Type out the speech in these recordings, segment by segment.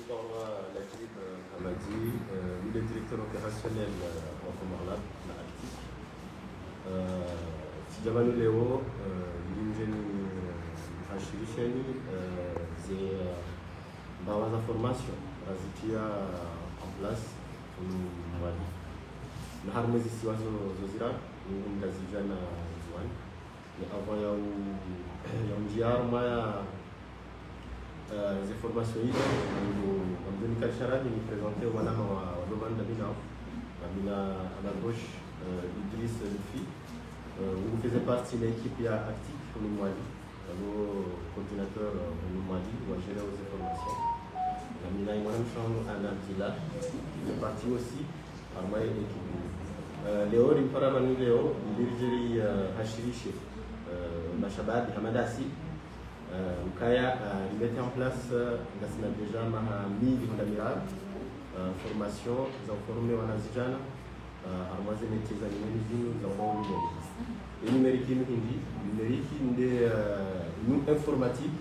Bonsoir Najib Hamadi, il est directeur opérationnel en Comarlab, la Actic. Sijamanu leo linjeni hashirisheni ze bawa za formation razitia en place mwali na harmezi siwazo zozira ngazijana zuani ni avant ya unjiar maya ces formations en 2004 je me présentais au Manama au domaine de Bina à la gauche Idriss Lufi vous faisiez partie de l'équipe active pour le Mali le coordinateur au Mali ou à gérer aux formations la Mina et moi-même sommes en Antilla je fais partie aussi par moi l'équipe Léo il parle à nous Léo il dirige Hachiriche Machabad Hamadassi Ukaya il mettait en place déjà ma mille formation ils ont formé en Azijana à moitié métiers animaux nous avons et numérique nous informatique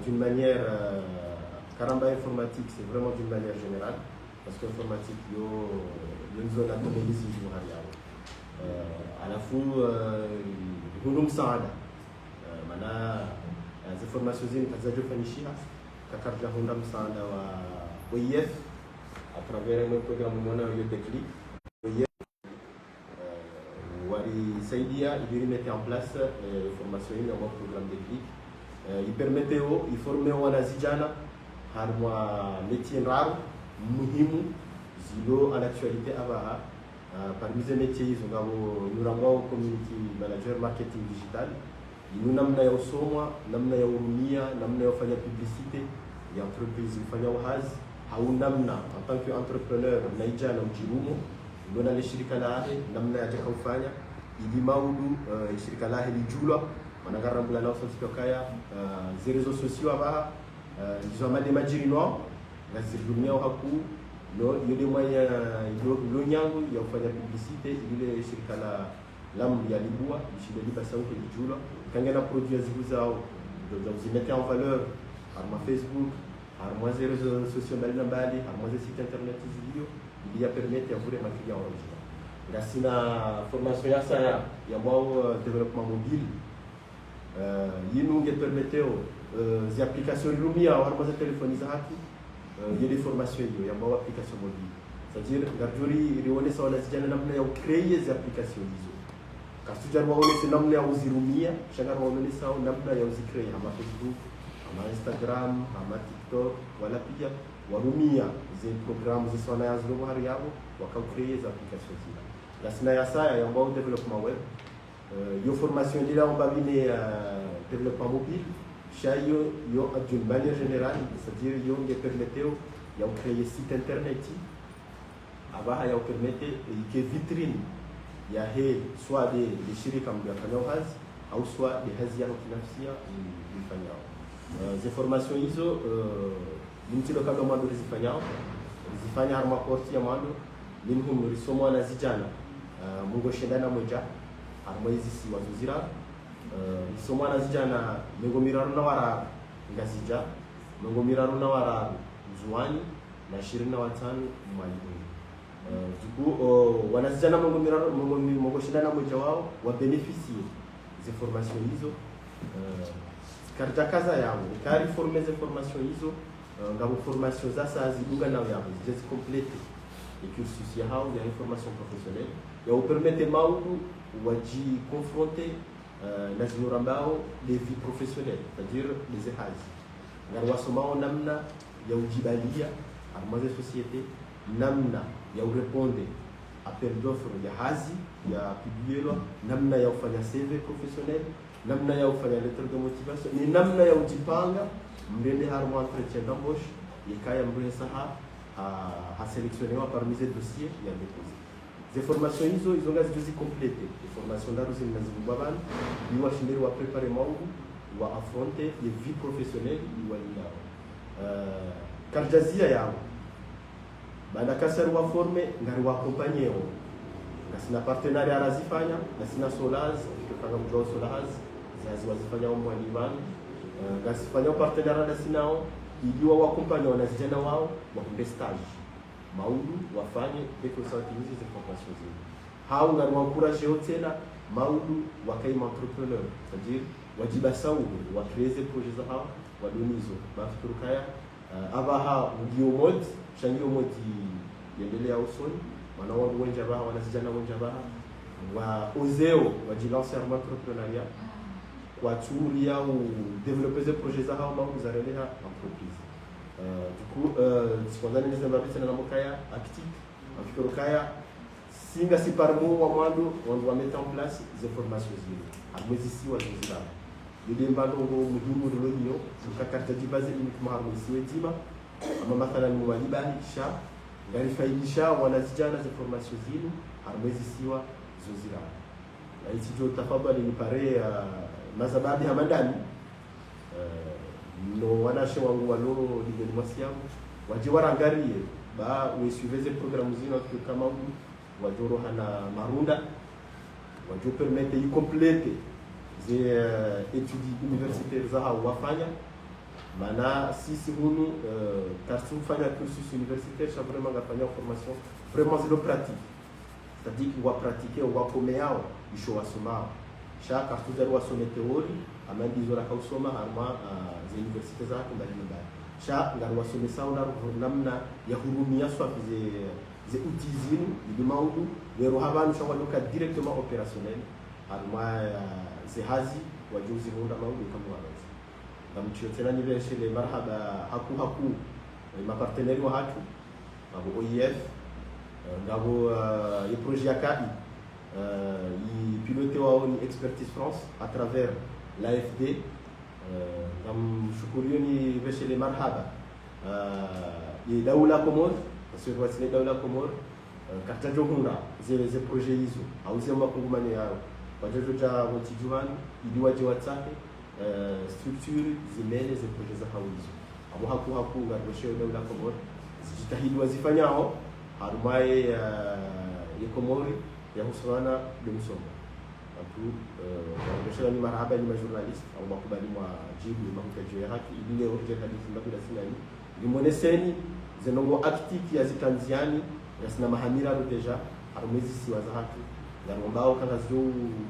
d'une manière caramba informatique c'est vraiment d'une manière générale parce que informatique une zone autonomisée du à la fois nous sommes mana za formation zini kazajo fanishia kakarja honda msaada wa OIF à travers un programme mwana yo déclic OIF walisaidia ili mettre en place formation hii au programme déclic il permettait il former wanazijana harma métier raro muhimu zilo à l'actualité abaha parmi ces métiers ils ont nous community manager marketing digital nous namna ya usomwa namna ya urumia namna ya kufanya publicité ya entreprise kufanya uhazi au namna en tant que entrepreneur naijana ujirumo ndio na shirika lahe namna ya kufanya ili maudu shirika lahe lijulwa wanagarambula na ofisi kaya les réseaux sociaux aba ils ont majiri no ngazirumia haku no yule moya yo nyangu ya kufanya publicité ile shirika la lam ya libua ishile liba sauti lijulwa kangena produits zao donc ils mettaient en valeur par ma Facebook par moi les réseaux sociaux mbali par moi les sites internet zilio il y a permettre ya vure makilia original ngasina formation ya saya ya mbao développement mobile yinu nge permettre les applications lumia par moi les téléphones za haki il y a des formations ya mbao application mobile c'est-à-dire garjuri ilione sawa na zijana namna ya créer les applications hizo kasujar waonese namna ya uzirumia shagar waonese au namna ya uzikrea ama Facebook ama Instagram ama TikTok wala pia warumia ze programu ze sona yazo bahari yabo wakacreate za applications zile la sina ya saya ya mbao development web yo formation dila on babine développement mobile chayo yo d'une manière générale c'est-à-dire yo nge permeteu ya créer site internet abaha ya permettre que vitrine ya soit des shirika mbiafanya uhazi au soit des hazi yao kinafsia mfanyao ces formations hizo mtilo kama mwando zifanya harma porti ya mwando minhum risomo na zijana mungo shendana moja harma hizi si wazuzira risomo na zijana mungo miraro na wara ngazija mungo miraro na wara zuani na 25 mwalimu wanazijana mungo shindana moja wao wa beneficie ze formation hizo karja kaza yao kari former ze formation hizo ngabo formation za saa zidunga na yao zizi complete et cursus ya hao ya formation professionnelle ya upermete maudu waji confronter na zinurambao les vies professionnelles c'est-à-dire les hazi ngarwa somao namna ya ujibalia armaze société namna ya ureponde appel d'offre ya hazi ya publier namna ya kufanya CV professionnel namna ya kufanya lettre de motivation ni namna ya ujipanga mrende harmo entretien d'embauche ikaya mbele saha ha sélectionner parmi ces dossiers ya déposé ces formations hizo ngazi juzi complete les formations ndaro zinazibaba ni washindiri wa préparer maungu wa affronter les vies professionnelles walina karjazia yao bana kasar wa forme ngari wa accompagner ngasina partenariat arazifanya ngasina solaz tukanga mjao solaz zazi wazifanya umwa liban ngasifanya partenariat nasinao ili wawakumpanya wanazijana wao wakunde stage maudu wafanye deko watimize hizo formation zile. Hao ngarwankuraje tena maudu wakaima entrepreneur, c'est-à-dire wajibasau wa créer des projets hao wadonizo bafikirukaya abaha ndio mod shangio modi yendelea usoni wanao wenja baha wanazijana wenja baha wa ozeo wajilancer entrepreneuriat kwa turia ou développer des projets hao maudu zareleha entreprise. Du coup sikondani ndio mbabisa na mokaya active afikirukaya singa si par mois wa mwando on doit mettre en place des formations zile amwezi si wa zile ile mbando muhimu lolonyo mkakati jibaze ili kumaharisiwe tima ama mathalan mwalibahisha ngalifaidisha wanazijana za formation zile amwezi siwa zozira na hizi jo tafadhali ni pare mazababi hamadani no wanashe wangu walo ligeni mwasiamu waje warangarie ba uisuive ze programu zino kama huyu wajoro hana marunda wajo permete y complete ze études universitaires za wafanya mana sisi hunu kartu fanya cursus universitaire cha vraiment ngafanya formation vraiment zero pratique, c'est-à-dire wa pratiquer wa komeao isho wasomao cha kartu zero wasome teori amandi zora kausoma harma ze université za mbalimbali cha ngarwa wasome sauna namna ya hurumia swafi ze outils zinu di maudu wero habanu shawaluka directement opérationnel harma ze hazi wajuzi hunda maudu kama wazi namchio tena niveshe le marhaba haku ma partenaire wa hatu abo OIF ngabo le projet yakai i piloté wa oni expertise France à travers l'AFD ngam shukurioni veshe le marhaba i daula Comore parce que voici daula Comore kartajo hunda ze projet hizo auze makungumane yao wajojo cha wotijuhani ili waje watake structure zimene ze projet za hawizo abo haku ngaroshe daula Comore zijitahidi wazifanyao harumaye ya Comore ya huswana de musoma atu ngaroshe ni marhaba ni journalist au makubali mwa jibu mahutajo ya haki ili leo je hadithi mbabila sinani limoneseni zenongo active ya zitanziani yasina mahamira ro deja harumezi siwaza haki ngarombao kanga zo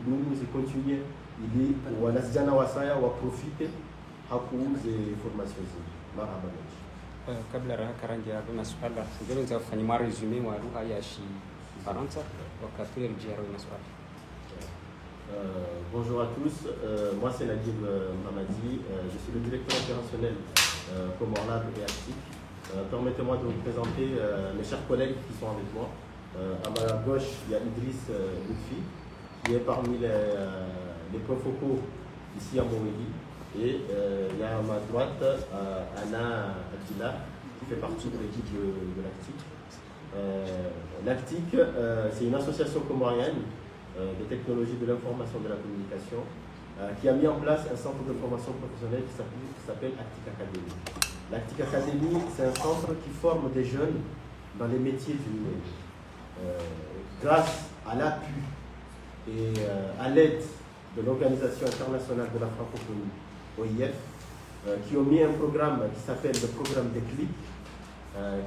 dumu zi continue ili wanazijana wasaya wa profite hakuuze formation zi marhaba mechi. Kabla karanja kuna swala ngelo za kufanya mara resume wa lugha ya Faransa wakati rejea na swali. Bonjour à tous, moi c'est Naguib Mamadi, je suis le directeur opérationnel Comore Lab et Actic. Permettez-moi de vous présenter mes chers collègues qui sont avec moi. À ma gauche, il y a Idriss Lutfi, qui est parmi les points focaux ici à Montpellier. Et il y a à ma droite Anna Adila, qui fait partie de l'équipe de l'Actic. L'Actic, c'est une association comorienne de technologie de l'information et de la communication qui a mis en place un centre de formation professionnelle qui s'appelle Actic Academy. L'Actic Academy, c'est un centre qui forme des jeunes dans les métiers du numérique. Grâce à l'appui et à l'aide de l'Organisation internationale de la francophonie, OIF, qui ont mis un programme qui s'appelle le programme Déclic,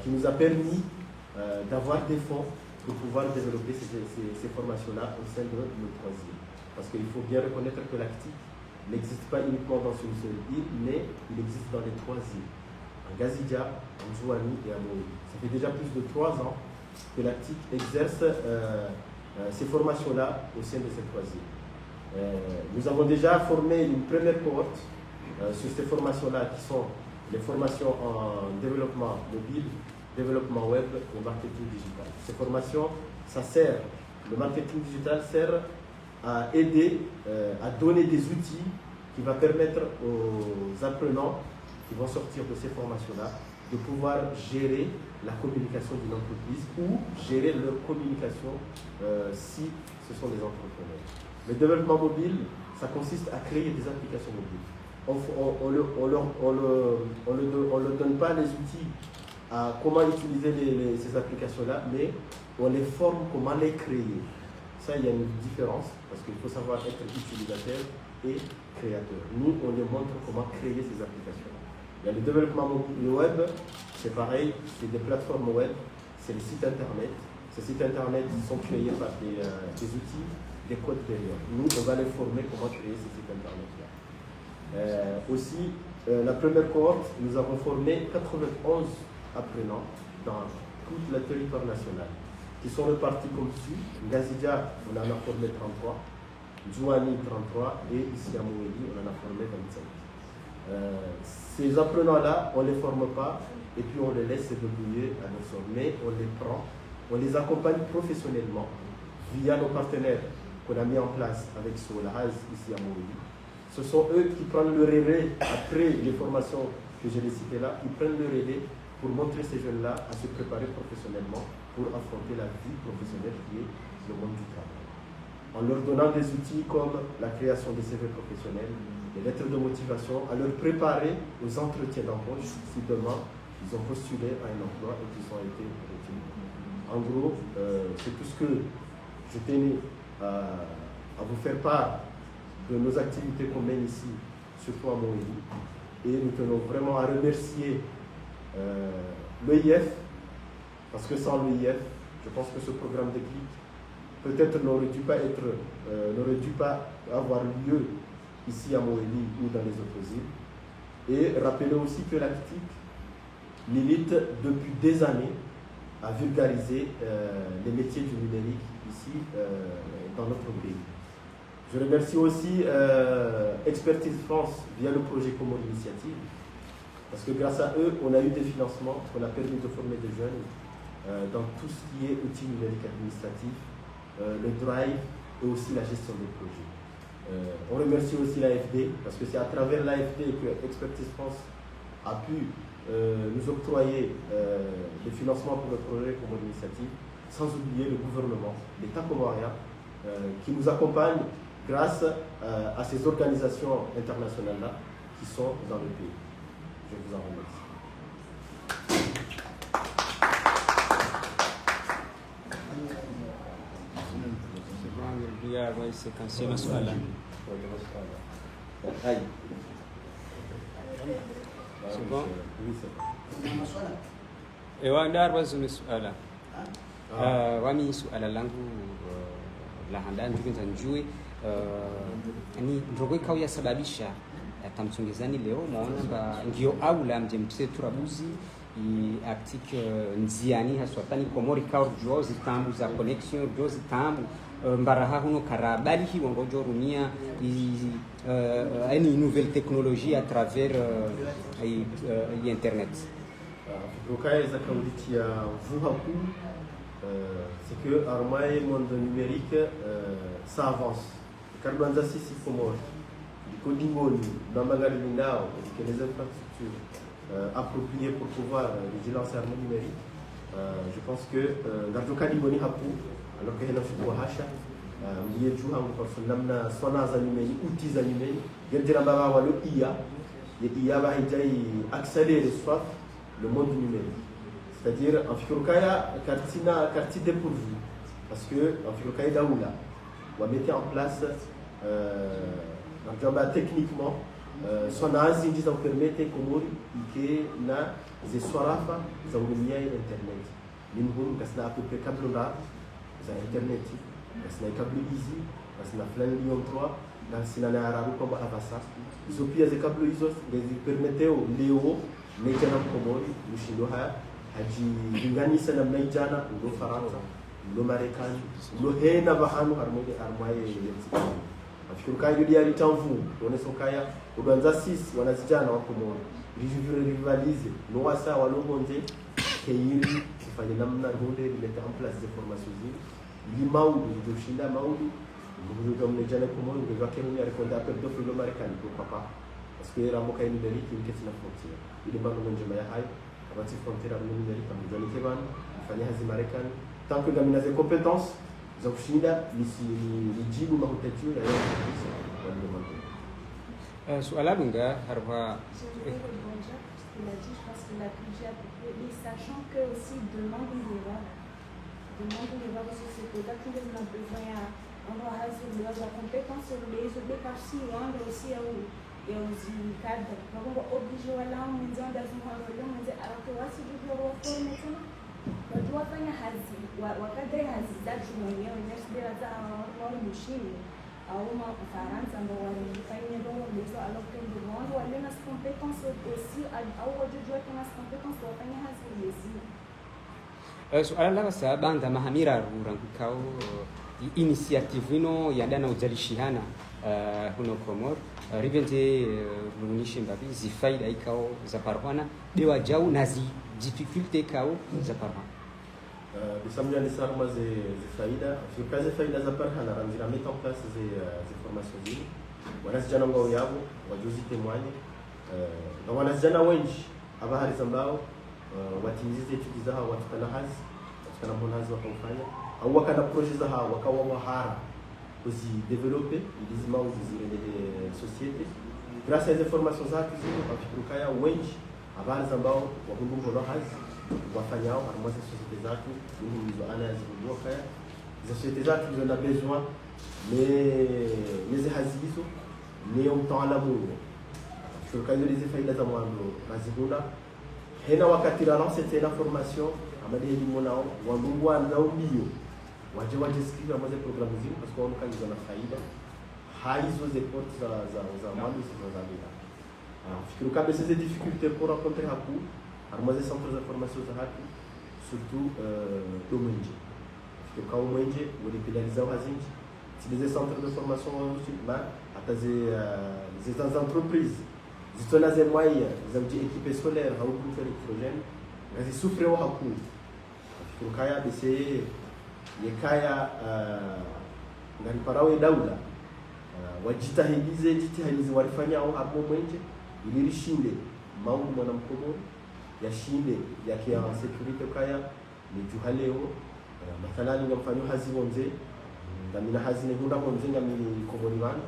qui nous a permis d'avoir des fonds pour pouvoir développer ces formations-là au sein de notre troisième. Parce qu'il faut bien reconnaître que l'Actic n'existe pas uniquement dans une seule île, mais il existe dans les trois îles. En Gazidja, en Zouani et à Moui. Ça fait déjà plus de 3 ans que l'Actic exerce ces formations-là au sein de cette troisième. Nous avons déjà formé une première cohorte sur ces formations-là qui sont les formations en développement mobile, développement web et marketing digital. Ces formations, le marketing digital sert à aider, à donner des outils qui vont permettre aux apprenants qui vont sortir de ces formations-là de pouvoir gérer la communication d'une entreprise ou gérer leur communication si ce sont des entrepreneurs. Le développement mobile, ça consiste à créer des applications mobiles. On ne donne pas les outils à comment utiliser ces applications-là, mais on les forme comment les créer. Ça, il y a une différence, parce qu'il faut savoir être utilisateur et créateur. Nous, on les montre comment créer ces applications-là. Il y a le développement mobile web, c'est pareil, c'est des plateformes web, c'est les sites internet. Ces sites internet sont créés par des outils, des codes derrière. Nous, on va les former comment créer ces sites internet-là. Aussi, la première cohorte, nous avons formé 91 apprenants dans tout le territoire national, qui sont répartis comme suit. Ngazidja, on en a formé 33, Djouani 33 et ici à Mouéli, on en a formé 25. Ces apprenants-là, on ne les forme pas et puis on les laisse évoluer à nos sorts, mais on les prend, on les accompagne professionnellement via nos partenaires qu'on a mis en place avec Solahaz ici à Mouéli. Ce sont eux qui prennent le relais après les formations que je l'ai citées là, ils prennent le relais pour montrer ces jeunes-là à se préparer professionnellement pour affronter la vie professionnelle qui est le monde du travail. En leur donnant des outils comme la création des CV professionnels, des lettres de motivation, à leur préparer aux entretiens d'embauche si demain ils ont postulé à un emploi et qu'ils ont été retenus. En gros, c'est tout ce que je tenais à vous faire part de nos activités qu'on mène ici, surtout à Mouéli. Et nous tenons vraiment à remercier l'EIF, parce que sans l'EIF, je pense que ce programme Déclic peut-être n'aurait dû pas avoir lieu ici à Mouéli ou dans les autres îles. Et rappelez aussi que l'ACTIC milite depuis des années à vulgariser les métiers du numérique ici dans notre pays. Je remercie aussi Expertise France via le projet Comore Initiative, parce que grâce à eux, on a eu des financements, on a permis de former des jeunes dans tout ce qui est outils numériques administratifs, le drive et aussi la gestion des projets. On remercie aussi l'AFD, parce que c'est à travers l'AFD que Expertise France a pu nous octroyer des financements pour le projet Comore Initiative, sans oublier le gouvernement, l'État comorien, qui nous accompagne grâce à ces organisations internationales-là qui sont dans le pays. Je vous en remercie. Wami suala langu la handani tukianza njue ni ndogo ikao yasababisha tamsongezani leo maona ba ndio aula mje mtise turabuzi i actique nziani haswatani komori kao jozi tambu za connexion jozi tambu mbaraha huno karabali hi wangojo rumia une nouvelle technologie à travers internet. Rokaya zakaulitia vuhaku c'est que armaye monde numérique ça avance. Karbanza sisi Comore, Kodingoni, dans Magalinao, et les infrastructures appropriées pour pouvoir vigilancer l'armée numérique. Je pense que Gardoka Liboni Hapu, alors que Hena Fukuhasha, Mieju Hangu Namna Sona Zanimeni, outils Zanimeni, Gendiramba Walo IA, et IA va accélérer soit le monde numérique. C'est-à-dire en Fikrokaya, quartier dépourvu. Parce que en Fikrokaya Daoula, on va mettre en place techniquement son azindi za permettre Komori que na ze swarafa za ulimia internet. Minhum kasna à peu près câble là za internet, kasna câble easy, kasna flan Lyon 3, kasna na arabu comme avasa. Izo pia ze câble izo les permettre au Léo Mejana Komori, Mushindoha, haji linganisha na Mejana ndo Faransa. Lo Marekani, lo hena bahanu harmonie armaye yetu. Afikiruka yudi ya litamvu, onesokaya uganza sisi wanazijana wako moja. Rivalize, no wasa walongonje keiri kufanya namna hunde ileta en place des formations zili maudu doshinda maudu nguzo mnejana komo nguzo kenu ya rekonda appel d'offre lo Marekani pourquoi pas parce que ramoka numérique une question de frontière. Il est pas non njema ya hai, abati frontière numérique comme Johnny Kevan, fanya hazi Marekani. Tant que gamina des compétences, za kushinda lijibu mahitaji ya suala lunga harwa il a dit, je pense qu'il a touché à peu près, mais sachant que aussi demande une erreur parce que c'est peut-être que on a besoin de la compétence, les obligations, aussi et aux cadres. Donc, on va obliger à l'ensemble des gens alors que voici du bureau maintenant. Wajua fanya hazi wakadai hazi zatu mwenyewe nyashidira za wao mshini au Ufaransa ambao walifanya ndio ndio alors que ndio wao wale na compétence aussi au wajua kuna compétence wafanya hazi hizi. Suala la sabanda mahamira rurangikao initiative ino ya dana uzalishihana huno Komor rivente runishe mbabi zifaida ikao za parwana dewa jau na zi difficulté kao za parwana bisamia ni sarma ze faida fikaze faida za parwana ranzira mettre en place ze formations zini wanasijana ngao yabo wajuzi témoigne na wanasijana wengi abahari zambao watimize etudes zao watukana hazi watukana mbonazi wakafanya au wakana projet zao wakawa wahara kuzi developer ilizima uzizire société grâce à ces formations zake zile wafikirukaya wengi abahari zambao wahundu hazi wafanyao harmoise société zake hizo ana zingua kaya za société zake zina besoin mais hazi hizo ni mtaalamu fikirukaya hizo faida za mwanzo bazigunda hena wakati la lancer la formation amadi limonao wandungwa nao mbio waje script amaze programme zile parce que on kan zona faida haizo ze portes za mambo za bila fikiri kabisa ces difficultés pour rencontrer haku amaze centres de formation za haku surtout domaine fikiri kwa mwenje wali pénaliser hazinji si les centres de formation aussi ba ces entreprises zitona ze moyens za équipe scolaire au groupe électrogène ngazi souffre wa haku fikiri bese yekaya ngani parawe daula wajitahidize walifanya au hapo mwenje ilirishinde maungu mwana mkomo yashinde yake ya security kaya ni juhaleo mathalani ngamfanyo hazi bonze ngamina hazi ne hunda bonze ngamini komoni wana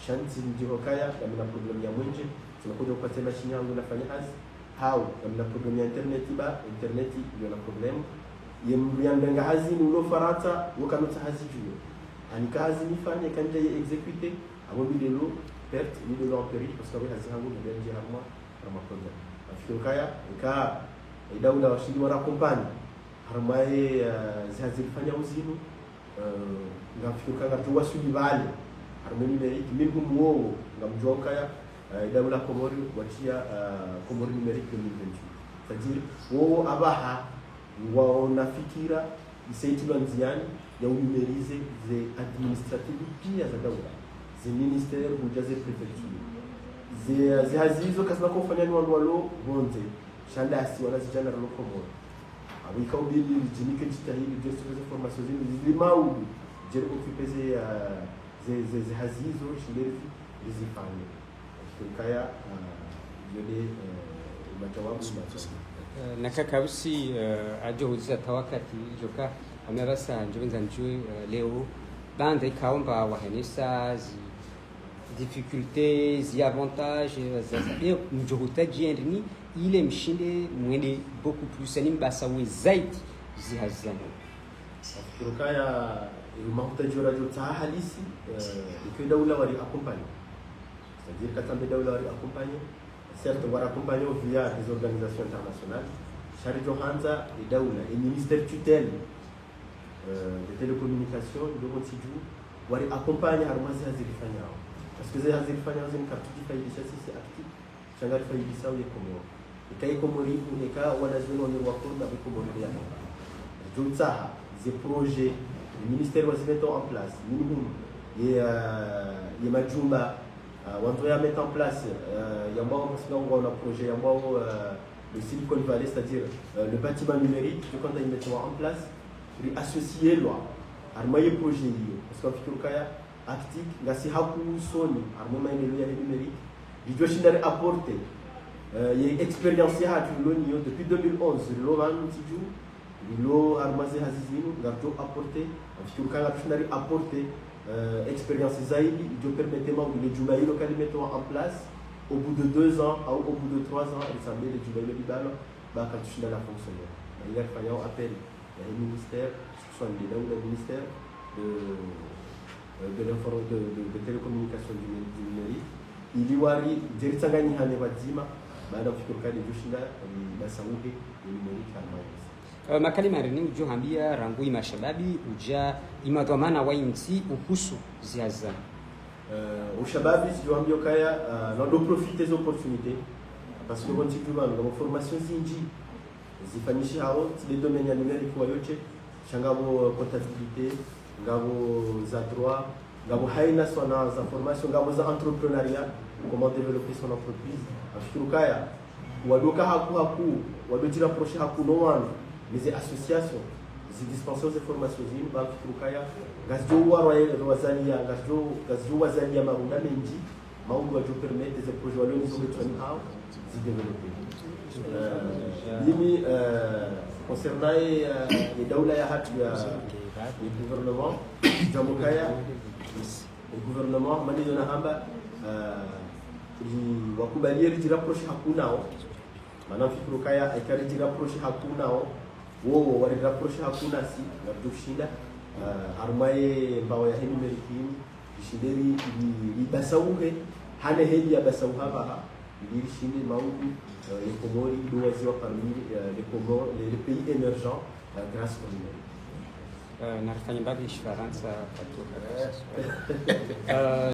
shanti ndio kaya ngamina problem ya mwenje tunakuja kupata mashine yangu nafanya hazi hao ngamina problem ya internet ndio na problem yembianga hazi ni ulo farata wakanota hazi juyo ani kazi nifanye kanje exécuter abo bidelo perte bidelo en péril parce que hazi hangu ndio nje hamwa kama problem afikiri kaya ka idawula washindi wana kompani harmaye zihazifanya uzinu ngafikiri kanga tuwa suli bali harmoni numérique minhum wo ngamjoka ya idawula Komori wachia Komori numérique 2028 c'est-à-dire wo abaha wanafikira isaitilo nziani ya unumerize ze administrative pia za daula ze ministère hujaze prefecture ze hazizo kasema kufanya ni wandu walo bonze shandasi wana zijana ro Komori abika ubili jinike jitahili just za formation zini limau jere occuper ze hazizo shinderi zifanye kaya yode matawabu na kakausi ajohuza tawakati joka amerasa njovenza njue leo banda ikaomba wahenesa zi difficultés zi avantages za njohuta jiendni ile mshinde mwende beaucoup plus ani mbasa we zaidi zi hazana kirukaya mahuta jora jota halisi ikiwa daula wali accompagner c'est-à-dire katambe daula wali accompagner certes on va accompagner via des organisations internationales Shari Johanza et daula et ministère tutelle de télécommunications de Montidou wali accompagner harmazi hazifanya parce que zile hazifanya zini kapiti faidisha sisi active changali faidisha au yekomo ikai komori eka wanazino ni wakona bikomori ya Joutsaha des projets les ministères vont se mettre en place minimum et majumba on doit mettre en place il y a un projet il y a le Silicon Valley, c'est-à-dire le bâtiment numérique, quand ils mettent en place, pour associer loi, armayer projet parce que Kaya actique, gasi haku soni, armement numérique, il doit chiner apporter, il y a expérience depuis 2011, l'Oran Tidjou, l'eau armazé hazizino, gardo apporter, Kaya chiner apporter expérience zaidi, il doit permettre de les local mettre en place. Au bout de 2 ans, ou au bout de 3 ans, il semblait que tu vas le libéral, quand tu finis la fonction. Il y a un appel, il y a un ministère, soit le ministère de télécommunications du numérique, iliwari jeritsanganyi hane wadzima baada ya kufikiri kadi jushinda basauke ni numerique harmonize. Makalima rini ujo hambia rangui mashababi uja imadhamana wa inti uhusu ziaza ushababi sijoambia kaya na do profiter des opportunités parce que konti tuba ngamo formation zinji zifanyishi hao zile domaine ya numerique wa yote changabo comptabilité ngabo za droit ngabo haina sona za formation ngabo za entrepreneuriat comment développer son entreprise afikuru kaya wadoka haku wadotira proche haku no one les associations zi dispenseurs de formation zini ba afikuru kaya gazjo wazalia gazjo wazalia marunda menji maungu wajo permettre des projets wale nizo betwani hao zi développer mimi concernant les daula ya hatu ya le gouvernement jamukaya le gouvernement mali na hamba wakubalie rijirapproche hakunao maana fikuru kaya ikari jirapproche hakunao wo warirapproche hakuna si nabdo kushinda armaye mbao ya heni merikim shinderi ibasauke hane heli ya basau haba ili shinde maungu les Comores doivent être parmi les Comores les pays émergents grâce au numérique. Narfanya mbali Faransa